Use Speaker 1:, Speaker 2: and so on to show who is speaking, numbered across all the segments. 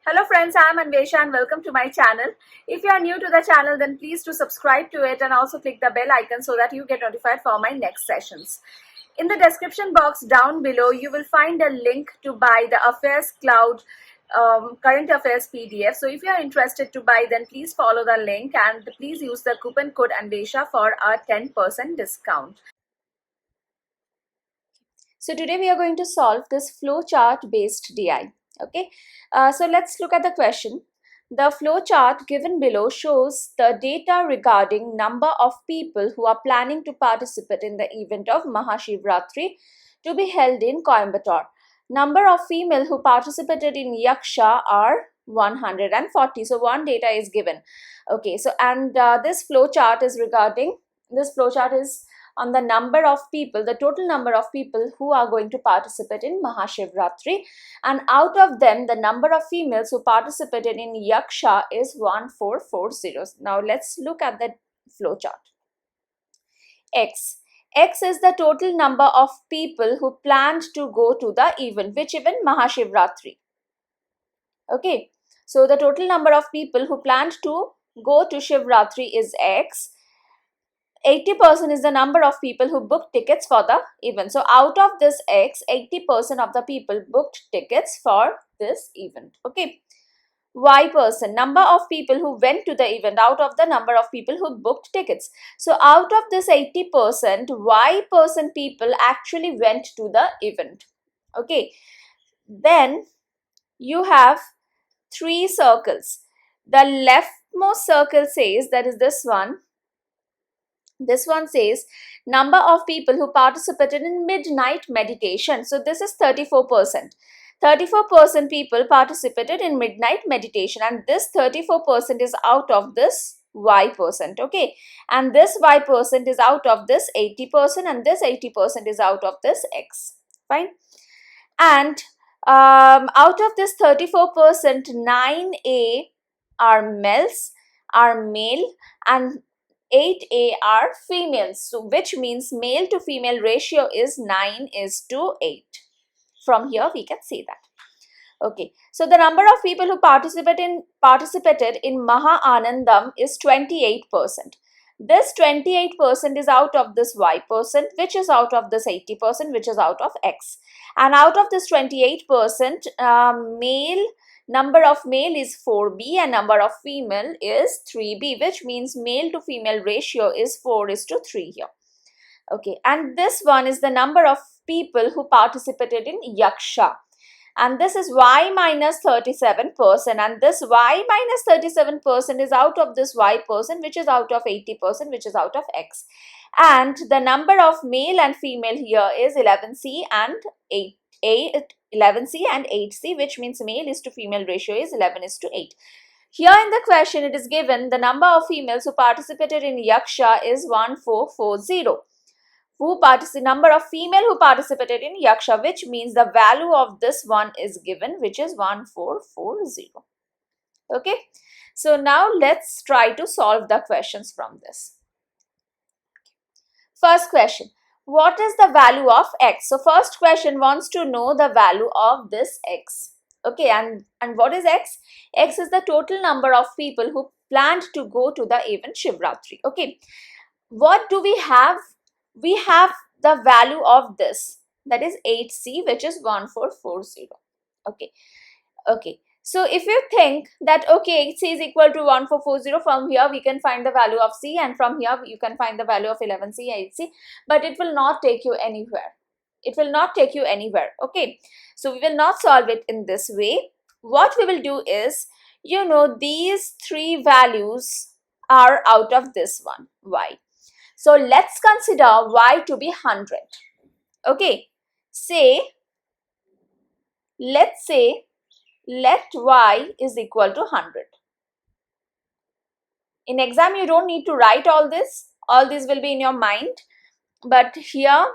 Speaker 1: Hello friends, I am Anvesha and welcome to my channel. If you are new to the channel, then please do subscribe to it and also click the bell icon so that you get notified for my next sessions. In the description box down below, you will find a link to buy the Affairs Cloud current affairs PDF. So if you are interested to buy, then please follow the link and please use the coupon code Anvesha for a 10% discount. So today we are going to solve this flowchart based DI. Okay, so let's look at the question. The flowchart given below shows the data regarding number of people who are planning to participate in the event of Mahashivratri to be held in Coimbatore. Number of female who participated in Yaksha are 140. So one data is given. Okay, so and this flowchart is on the number of people, the total number of people who are going to participate in Mahashivratri, and out of them the number of females who participated in Yaksha is 1440. Now let's look at the flowchart. X is the total number of people who planned to go to the event. Which event? Mahashivratri. Okay, so the total number of people who planned to go to Shivratri is X. 80% is the number of people who booked tickets for the event. So out of this X, 80% of the people booked tickets for this event. Okay. Y person, number of people who went to the event out of the number of people who booked tickets. So out of this 80%, Y person people actually went to the event. Okay. Then you have three circles. The leftmost circle says, that is this one. This one says number of people who participated in midnight meditation. So this is 34%. 34% people participated in midnight meditation, and this 34% is out of this Y percent. Okay, and this Y percent is out of this 80%, and this 80% is out of this X. Fine. And out of this 34%, 9A are male, and 8A are females. So which means male to female ratio is 9:8. From here we can see that. Okay, so the number of people who participated in Maha Anandam is 28%. This 28% is out of this Y percent, which is out of this 80%, which is out of X. And out of this 28%, number of male is 4B and number of female is 3B, which means male to female ratio is 4:3 here. Okay, and this one is the number of people who participated in Yaksha. And this is Y minus 37%, and this Y minus 37% is out of this Y percent, which is out of 80%, which is out of X. And the number of male and female here is 11C and 8C, which means male is to female ratio is 11:8. Here in the question it is given the number of females who participated in Yaksha is 1440. Number of female who participated in Yaksha, which means the value of this one is given, which is 1440. Okay, so now let's try to solve the questions from this. First question, what is the value of X? So first question wants to know the value of this X. Okay, and what is X? X is the total number of people who planned to go to the event Shivratri. Okay, what do we have? We have the value of this, that is 8C, which is 1440. Okay, so if you think that okay, 8C is equal to 1440, from here we can find the value of C, and from here you can find the value of 11C, 8C, but it will not take you anywhere. It will not take you anywhere. Okay, so we will not solve it in this way. What we will do is, these three values are out of this one, Y. So let's consider Y to be 100. Okay, let's say let Y is equal to 100. In exam you don't need to write all this will be in your mind, but here,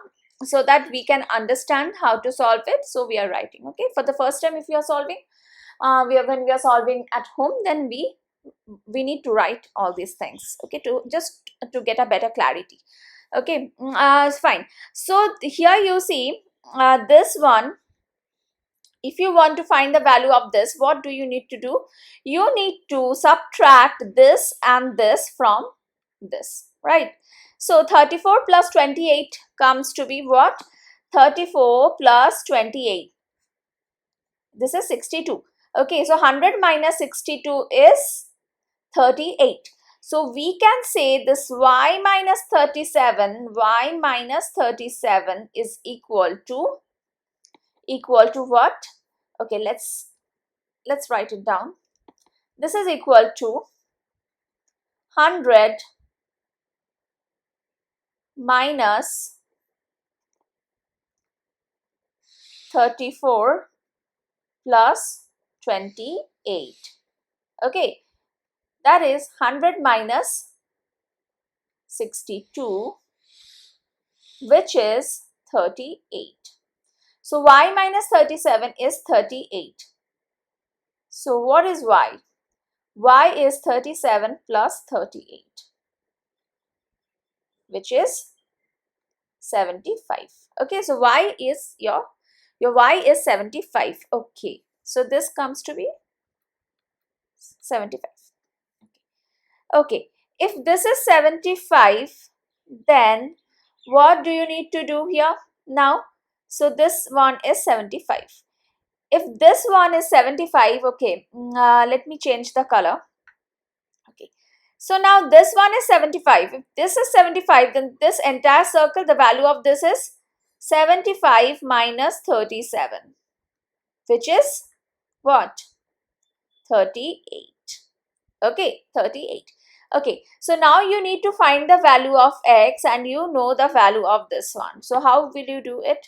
Speaker 1: so that we can understand how to solve it, so we are writing. Okay, for the first time if you are solving, when we are solving at home, then we need to write all these things, okay, to get a better clarity. Okay, fine. So here you see this one if you want to find the value of this, what do you need to do? You need to subtract this and this from this, right? So 34 plus 28 comes to be what? 34 plus 28. This is 62. Okay, so 100 minus 62 is 38. So we can say this y minus 37 is equal to what? Okay, let's write it down. This is equal to 100 minus 34 plus 28. Okay, that is 100 minus 62, which is 38. So y minus 37 is 38. So what is y? Y is 37 plus 38, which is 75. Okay, so y is your y is 75. Okay, so this comes to be 75. Okay, if this is 75, then what do you need to do here now? So this one is 75. If this one is 75, okay, let me change the color. Okay, so now this one is 75. If this is 75, then this entire circle, the value of this is 75 minus 37, which is what? 38. Okay, 38. Okay, so now you need to find the value of x and you know the value of this one. So how will you do it?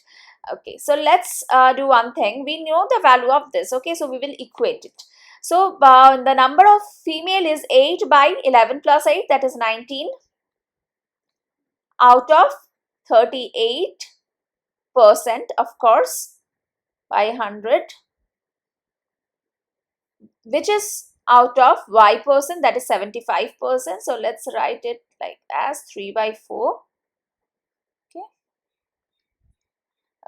Speaker 1: Okay, so let's do one thing. We know the value of this. Okay, so we will equate it. So the number of female is 8 by 11 plus 8, that is 19 out of 38%, of course, by 100, which is out of y percent, that is 75%. So let's write it like as 3 by 4.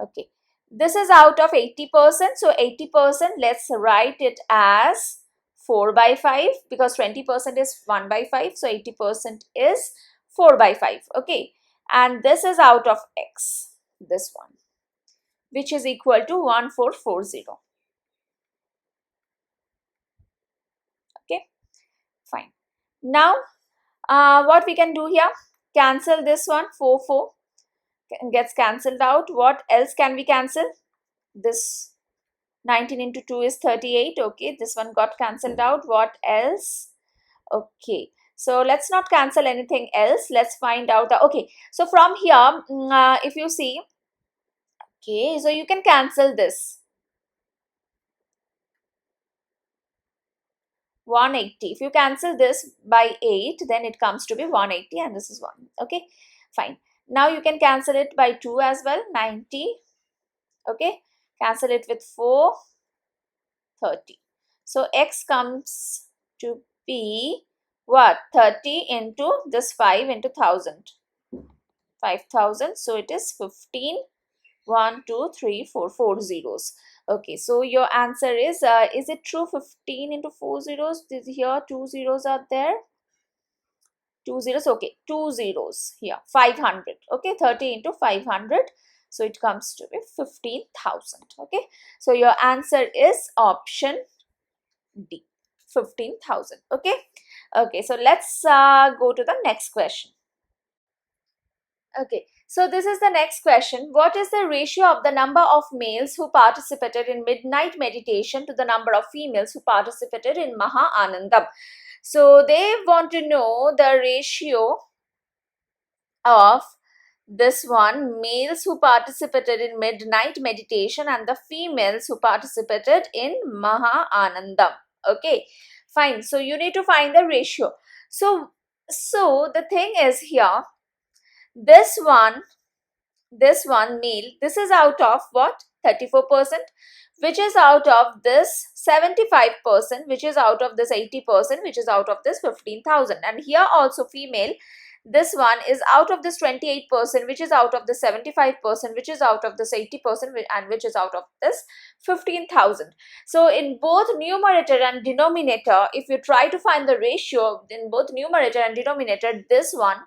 Speaker 1: Okay, this is out of 80%. So 80%, let's write it as 4 by 5 because 20% is 1 by 5. So 80% is 4 by 5. Okay, and this is out of x, this one, which is equal to 1440. Okay, fine. Now what we can do here? Cancel this one. 4 gets cancelled out. What else can we cancel? This 19 into 2 is 38. Okay, this one got cancelled out. What else? Okay, so let's not cancel anything else. Let's find out the, okay, so from here, if you see, okay, so you can cancel this 180. If you cancel this by 8, then it comes to be 180 and this is 1. Okay, fine. Now you can cancel it by 2 as well, 90. Okay, cancel it with 4, 30. So x comes to be what? 30 into this 5 into 1000. 5000. So it is 15. 1, 2, 3, 4, 4 zeros. Okay, so your answer is it true? 15 into 4 zeros. Here 2 zeros are there. 2 zeros. Okay, 2 zeros here. 500. Okay, 30 into 500. So it comes to be 15,000. Okay, so your answer is option D, 15,000. Okay, okay, so let's go to the next question. Okay, so this is the next question. What is the ratio of the number of males who participated in midnight meditation to the number of females who participated in Maha Anandam? So they want to know the ratio of this one, males who participated in midnight meditation and the females who participated in Maha Anandam. Okay, fine. So you need to find the ratio. So the thing is here, this one male, this is out of what? 34%, which is out of this 75%, which is out of this 80%, which is out of this 15,000. And here also female, this one is out of this 28%, which is out of the 75%, which is out of this 80%, and which is out of this 15,000. So in both numerator and denominator, if you try to find the ratio in both numerator and denominator, this one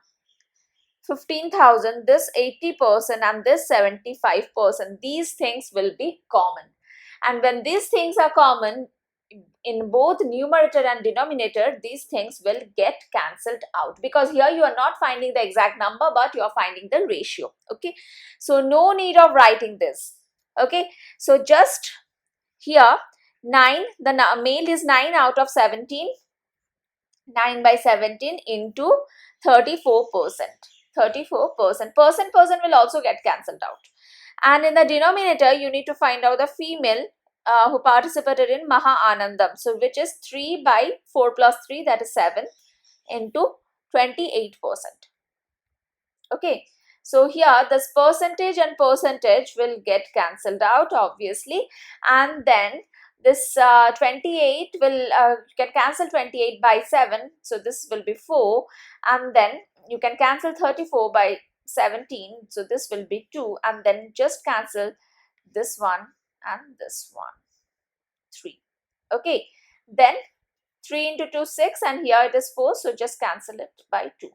Speaker 1: 15,000, this 80%, and this 75%, these things will be common. And when these things are common in both numerator and denominator, these things will get cancelled out, because here you are not finding the exact number, but you are finding the ratio. Okay, so no need of writing this. Okay, so just here 9, the male is 9 out of 17, 9 by 17 into 34%. 34%. Person will also get cancelled out. And in the denominator, you need to find out the female who participated in Maha Anandam. So, which is 3 by 4 plus 3, that is 7 into 28%. Okay. So, here this percentage and percentage will get cancelled out, obviously. And then this 28 will can cancel 28 by 7. So, this will be 4. And then you can cancel 34 by 17, so this will be 2, and then just cancel this one and this one, 3. Okay, then 3 into 2, 6, and here it is 4, so just cancel it by 2.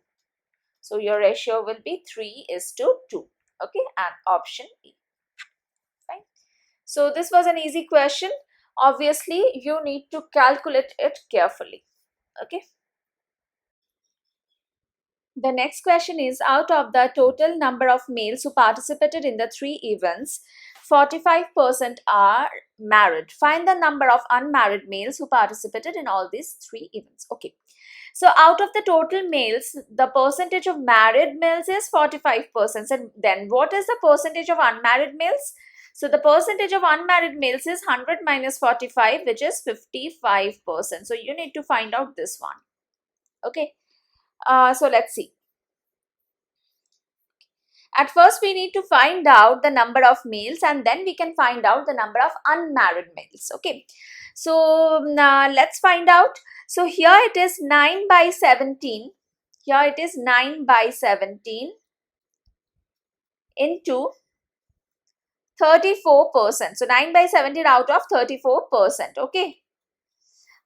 Speaker 1: So your ratio will be 3:2. Okay, and option E. Fine. So this was an easy question. Obviously, you need to calculate it carefully. Okay. The next question is, out of the total number of males who participated in the 3 events, 45% are married. Find the number of unmarried males who participated in all these 3 events. Okay. So out of the total males, the percentage of married males is 45%. And then what is the percentage of unmarried males? So the percentage of unmarried males is 100 minus 45, which is 55%. So you need to find out this one. Okay. So let's see. At first, we need to find out the number of males, and then we can find out the number of unmarried males. Okay. So let's find out. So here it is 9 by 17. Here it is 9 by 17 into 34%. So 9 by 17 out of 34%. Okay.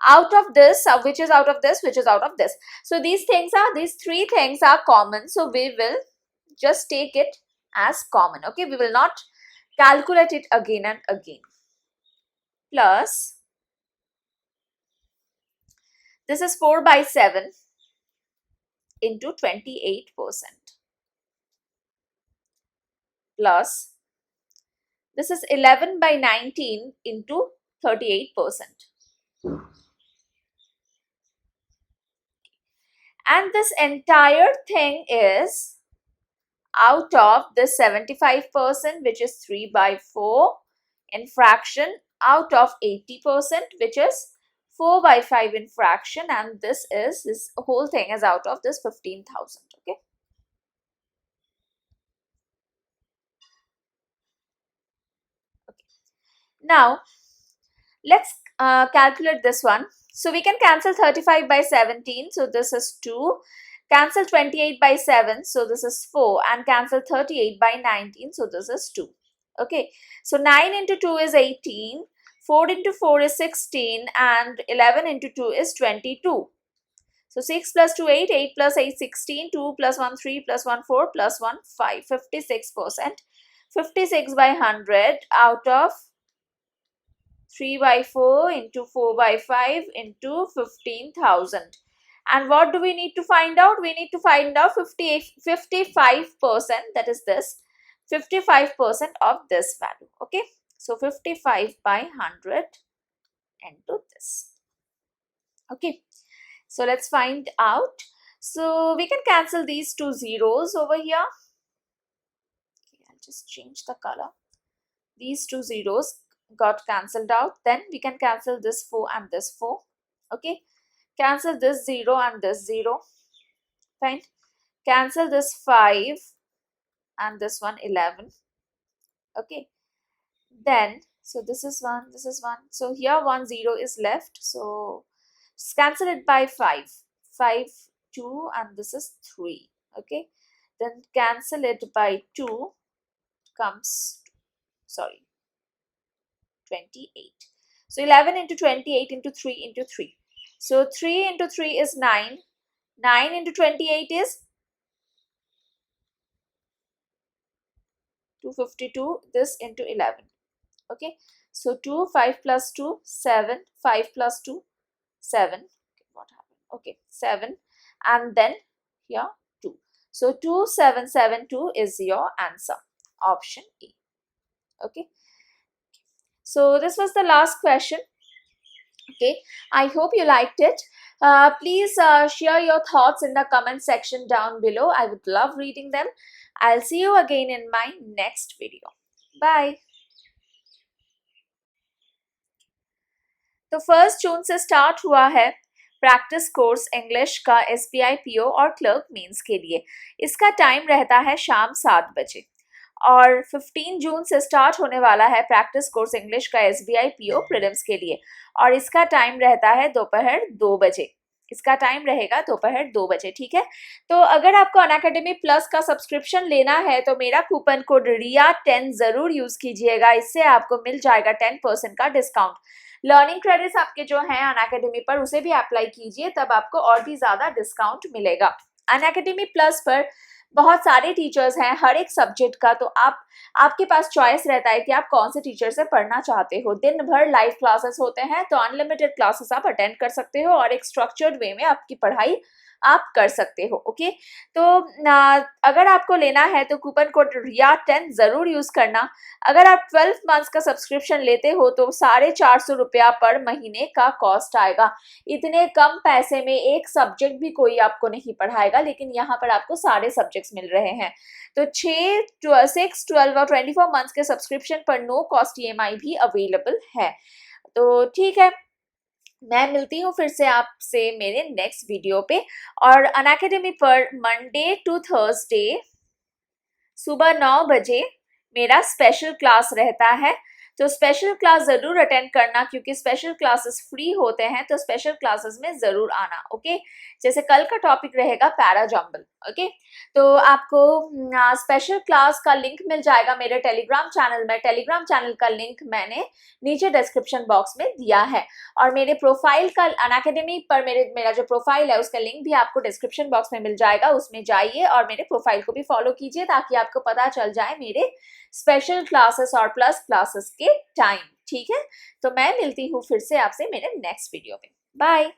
Speaker 1: Out of this, which is out of this, which is out of this. So these 3 things are common. So we will just take it as common. Okay, we will not calculate it again and again. Plus, this is 4 by 7 into 28%. Plus, this is 11 by 19 into 38%. And this entire thing is out of this 75%, which is 3 by 4, in fraction, out of 80%, which is 4 by 5 in fraction, and this whole thing is out of this 15,000. Okay. Now, let's calculate this one. So we can cancel 35 by 17. So this is 2. Cancel 28 by 7. So this is 4. And cancel 38 by 19. So this is 2. Okay. So 9 into 2 is 18. 4 into 4 is 16. And 11 into 2 is 22. So 6 plus 2, 8. 8 plus 8, 16. 2 plus 1, 3 plus 1, 4 plus 1, 5. 56%. 56 by 100 out of 3 by 4 into 4 by 5 into 15,000. And what do we need to find out? We need to find out 55%, that is this, 55% of this value. Okay. So 55 by 100 into this. Okay. So let's find out. So we can cancel these 2 zeros over here. Okay, I'll just change the color. These 2 zeros got cancelled out. Then we can cancel this 4 and this 4. Okay. Cancel this 0 and this 0. Fine. Cancel this 5 and this one 11. Okay. Then, so this is 1, this is 1. So here 1 0 is left. So just cancel it by 5. 5, 2, and this is 3. Okay, then cancel it by 2 comes, sorry, 28. So 11 into 28 into 3 into 3. So 3 into 3 is 9. 9 into 28 is 252. This into 11. Okay. So 2, 5 plus 2, 7. 5 plus 2, 7. What happened? Okay, 7. And then here 2. So 2772 is your answer. Option A. Okay. So this was the last question. Okay, I hope you liked it. Please share your thoughts in the comment section down below. I would love reading them. I'll see you again in my next video. Bye. तो 1 जून से start हुआ है practice course English का SBI PO और clerk mains के लिए. इसका time रहता है शाम 7 बजे. और 15 जून से स्टार्ट होने वाला है प्रैक्टिस कोर्स इंग्लिश का SBI PO प्रीलिम्स के लिए और इसका टाइम रहता है दोपहर 2 बजे. इसका टाइम रहेगा दोपहर 2 बजे. ठीक है, तो अगर आपको अनअकैडमी प्लस का सब्सक्रिप्शन लेना है तो मेरा कूपन कोड RIA10 जरूर यूज कीजिएगा. इससे आपको मिल जाएगा 10% का डिस्काउंट. लर्निंग क्रेडिट्स आपके जो हैं अनअकैडमी पर उसे भी अप्लाई कीजिए, तब आपको और भी ज्यादा डिस्काउंट मिलेगा. अनअकैडमी प्लस पर बहुत सारे टीचर्स हैं हर एक सब्जेक्ट का, तो आपके पास चॉइस रहता है कि आप कौन से टीचर से पढ़ना चाहते हो. दिन भर लाइव क्लासेस होते हैं, तो अनलिमिटेड क्लासेस आप अटेंड कर सकते हो और एक स्ट्रक्चर्ड वे में आपकी पढ़ाई आप कर सकते हो. ओके, तो अगर आपको लेना है तो कूपन कोड RIA10 जरूर यूज करना. अगर आप 12 मंथ्स का सब्सक्रिप्शन लेते हो तो 450 रुपया पर महीने का कॉस्ट आएगा. इतने कम पैसे में एक सब्जेक्ट भी कोई आपको नहीं पढ़ाएगा, लेकिन यहाँ पर आपको सारे सब्जेक्ट्स मिल रहे हैं. तो 6, 12 और 24 मंथ्स के सब्सक्रिप्शन पर नो कॉस्ट EMI भी अवेलेबल है. तो ठीक है, मैं मिलती हूँ फिर से आपसे मेरे नेक्स्ट वीडियो पे. और अनअकैडमी पर मंडे टू थर्सडे सुबह 9 बजे मेरा स्पेशल क्लास रहता है. तो स्पेशल क्लास जरूर अटेंड करना, क्योंकि स्पेशल क्लासेस फ्री होते हैं, तो स्पेशल क्लासेस में जरूर आना. ओके, जैसे कल का टॉपिक रहेगा पैराजम्बल. ओके, तो आपको स्पेशल क्लास का लिंक मिल जाएगा मेरे टेलीग्राम चैनल में. टेलीग्राम चैनल का लिंक मैंने नीचे डिस्क्रिप्शन बॉक्स में दिया है. और मेरे प्रोफाइल का अनअकैडमी पर मेरा जो प्रोफाइल है उसका लिंक भी आपको डिस्क्रिप्शन बॉक्स में मिल जाएगा. उसमें जाइए और मेरे प्रोफाइल को भी फॉलो कीजिए, ताकि आपको पता चल जाए मेरे स्पेशल क्लासेस और प्लस क्लासेस के टाइम. ठीक है, तो मैं मिलती हूँ फिर से आपसे मेरे नेक्स्ट वीडियो में. बाय.